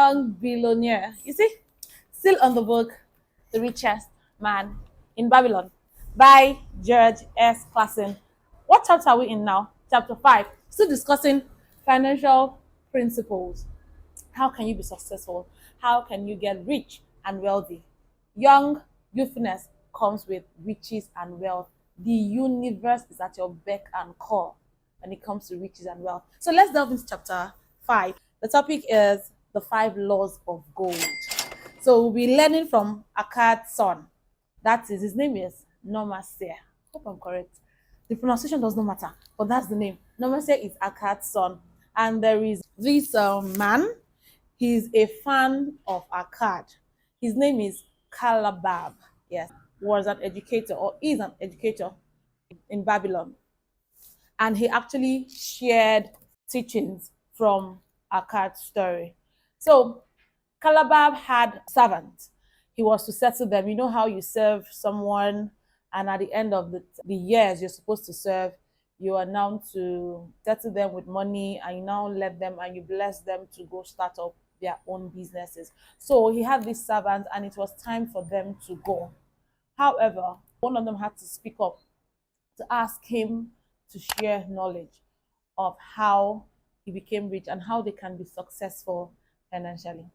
young billionaire. You see, still on the book, The Richest Man in Babylon by George S. Clason. What chapter are we in now? Chapter 5. Still discussing financial principles. How can you be successful? How can you get rich and wealthy? Young youthfulness comes with riches and wealth. The universe is at your beck and call when it comes to riches and wealth. So let's delve into chapter 5. The topic is the 5 laws of gold. So we'll be learning from Akkad's son. That is, his name is Nomasir. Hope I'm correct. The pronunciation does not matter, but that's the name. Nomasir is Akkad's son. And there is this man. He's a fan of Akkad. His name is Calabab. Yes, was an educator or is an educator in Babylon. And he actually shared teachings from Akkad's story. So Calabab had servants. He was to settle them. You know how you serve someone, and at the end of the years you're supposed to serve, you are now to settle them with money, and you now let them and you bless them to go start up their own businesses. So he had these servants, and it was time for them to go. However, one of them had to speak up to ask him to share knowledge of how he became rich and how they can be successful financially.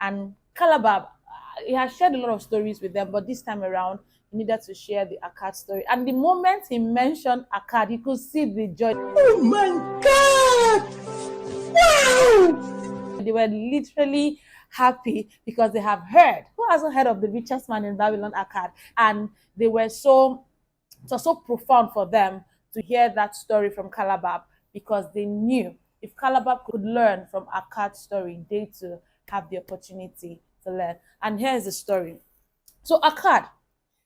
And Calabab, he has shared a lot of stories with them, but this time around, he needed to share the Akkad story. And the moment he mentioned Akkad, you could see the joy. Oh my God! Wow! They were literally happy because they have heard. Who hasn't heard of the richest man in Babylon, Akkad? And they were it was so profound for them to hear that story from Calabab, because they knew if Calabab could learn from Akkad's story, they too have the opportunity to learn. And here's the story. So Akkad,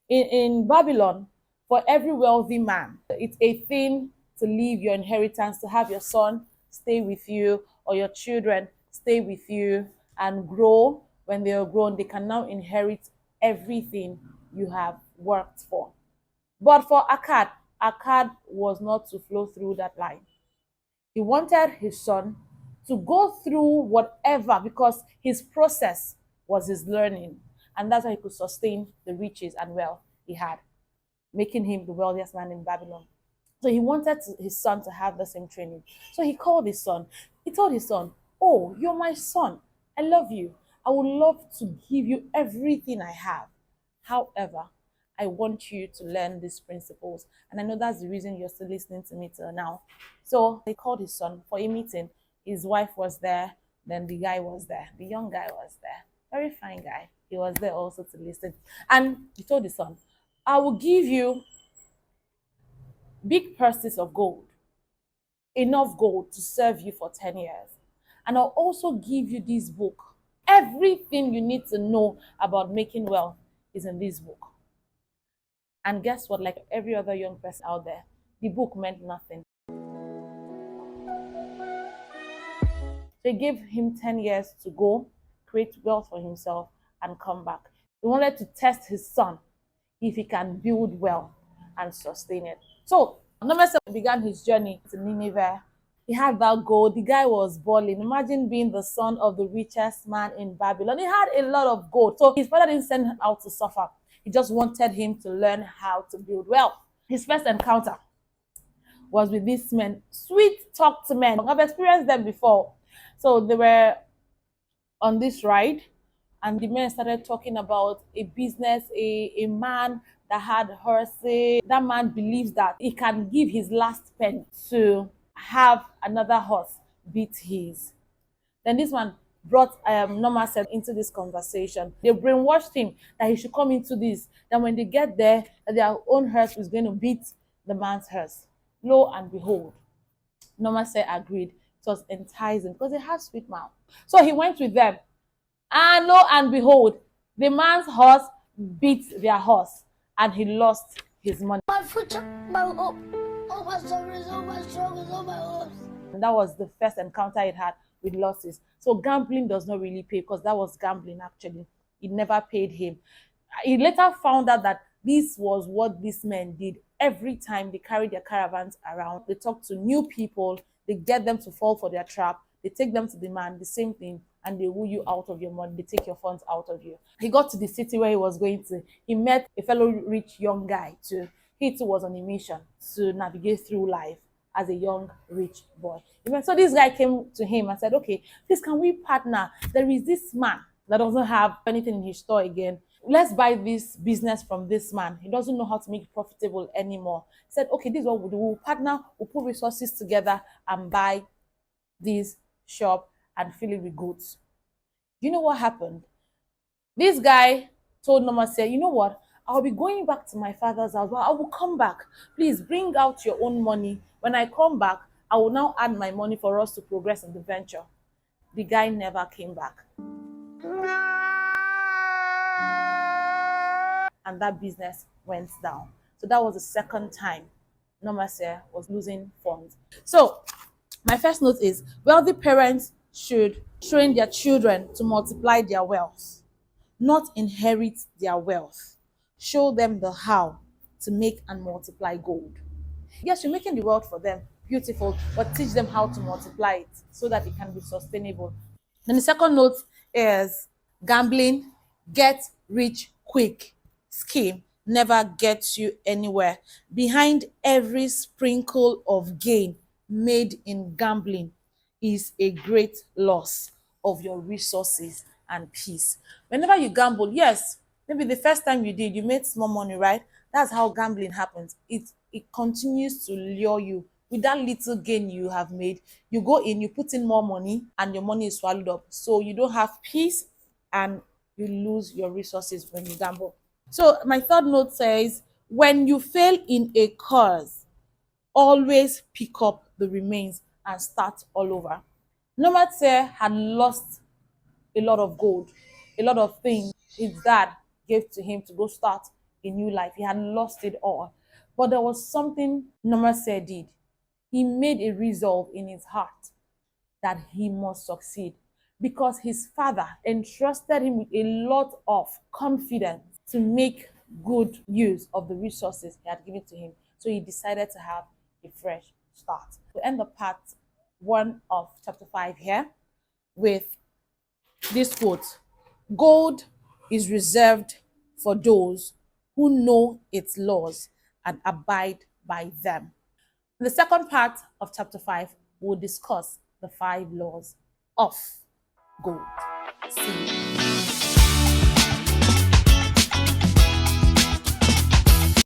in Babylon, for every wealthy man, it's a thing to leave your inheritance, to have your son stay with you or your children stay with you and grow. When they are grown, they can now inherit everything you have worked for. But for Akkad, Akkad was not to flow through that line. He wanted his son to go through whatever, because his process was his learning. And that's how he could sustain the riches and wealth he had, making him the wealthiest man in Babylon. So he wanted his son to have the same training. So he called his son. He told his son, "Oh, you're my son. I love you. I would love to give you everything I have. However, I want you to learn these principles." And I know that's the reason you're still listening to me till now. So he called his son for a meeting. His wife was there. Then the guy was there. The young guy was there. Very fine guy. He was there also to listen. And he told his son, "I will give you big purses of gold, enough gold to serve you for 10 years. And I'll also give you this book. Everything you need to know about making wealth is in this book." And guess what? Like every other young person out there, the book meant nothing. They gave him 10 years to go, create wealth for himself, and come back. He wanted to test his son if he can build wealth and sustain it. So Nomasir began his journey to Nineveh. He had that gold. The guy was balling. Imagine being the son of the richest man in Babylon. He had a lot of gold. So his father didn't send him out to suffer. He just wanted him to learn how to build wealth. His first encounter was with these men, sweet talk to men. I've experienced them before. So they were on this ride, and the men started talking about a business, a man that had horses. That man believes that he can give his last penny to have another horse beat his. Then this man brought Nomasir into this conversation. They brainwashed him that he should come into this, that when they get there, that their own horse is going to beat the man's horse. Lo and behold, Nomasir agreed. It was enticing because they have sweet mouth. So he went with them. And lo and behold, the man's horse beat their horse, and he lost his money. My future, all my stories, all my struggles, all my hopes. And that was the first encounter it had with losses. So gambling does not really pay, because that was gambling actually. It never paid him. He later found out that this was what these men did every time they carried their caravans around. They talk to new people, they get them to fall for their trap, they take them to the man, the same thing, and they woo you out of your money. They take your funds out of you. He got to the city where he was going to. He met a fellow rich young guy too. He too was on a mission to navigate through life as a young rich boy. So this guy came to him and said, okay, please can we partner? There is this man that doesn't have anything in his store again. Let's buy this business from this man. He doesn't know how to make it profitable anymore. He said, okay, this is what we'll do. We'll partner, we'll put resources together and buy this shop and fill it with goods. You know what happened? This guy told Norma, said, you know what? I'll be going back to my father's house, but I will come back. Please bring out your own money. When I come back, I will now add my money for us to progress in the venture. The guy never came back. And that business went down. So that was the second time Nomase was losing funds. So my first note is wealthy parents should train their children to multiply their wealth, not inherit their wealth. Show them the how to make and multiply gold. Yes, you're making the wealth for them, beautiful, but teach them how to multiply it so that it can be sustainable. Then the second note is gambling, get rich quick scheme never gets you anywhere. Behind every sprinkle of gain made in gambling is a great loss of your resources and peace. Whenever you gamble, yes, maybe the first time you did, you made small money, right? That's how gambling happens. It continues to lure you. With that little gain you have made, you go in, you put in more money, and your money is swallowed up. So you don't have peace and you lose your resources when you gamble. So my third note says, when you fail in a cause, always pick up the remains and start all over. Nomatse had lost a lot of gold, a lot of things his dad gave to him to go start a new life. He had lost it all. But there was something Nomatse did. He made a resolve in his heart that he must succeed because his father entrusted him with a lot of confidence to make good use of the resources he had given to him. So he decided to have a fresh start. We end the part 1 of chapter 5 here with this quote: gold is reserved for those who know its laws and abide by them. In the second part of chapter 5, we'll discuss the 5 laws of gold. See you.